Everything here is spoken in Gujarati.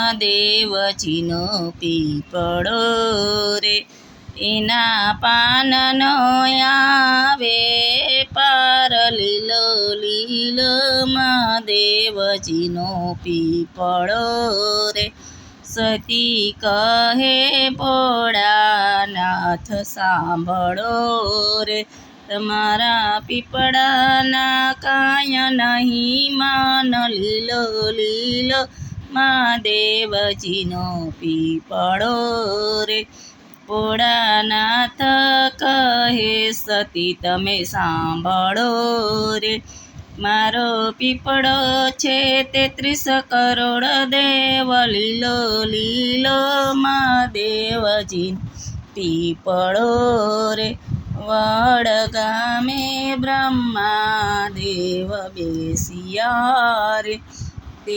મહાદેવજીનો પીપળો રે, એના પાનનો આવે પાર લીલો લીલો મહાદેવજીનો પીપળો રે। સતી કહે ભોળાનાથ સાંભળો રે, તમારા પીપળાના કાંઈ નહીં માન લીલો લીલો મહાદેવજીનો પીપળો રે। ભોળાનાથ કહે સતી તમે સાંભળો રે, મારો પીપળો છે 33 કરોડ દેવ લીલો લીલો મહાદેવજીનો પીપળો રે। વડ ગામે બ્રહ્માદેવ બેસ્યા રે,